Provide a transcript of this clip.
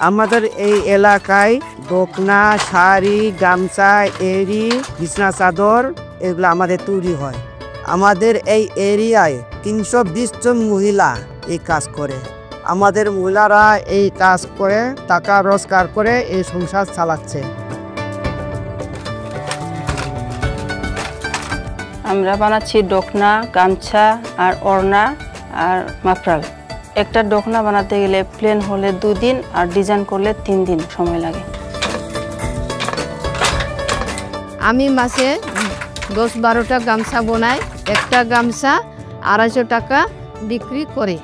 আমাদের এই এলাকায় দোকনা, শাড়ি, গামছা, এরি, বিছনা চাদর এগুলো আমাদের তৈরি হয়। আমাদের এই এরিয়ায় 320 জন মহিলা এই কাজ করে। আমাদের মহিলারা এই কাজ করে টাকা রোজগার করে এই সংসার চালাচ্ছে। আমরা বানাচ্ছি দোকনা, গামছা আর ওড়না আর মাফরাল। একটা দোকনা বানাতে গেলে প্লেন হলে 2 দিন আর ডিজাইন করলে 3 দিন সময় লাগে। আমি মাসে 10-12টা গামছা বানাই। একটা গামছা 250 টাকা বিক্রি করে।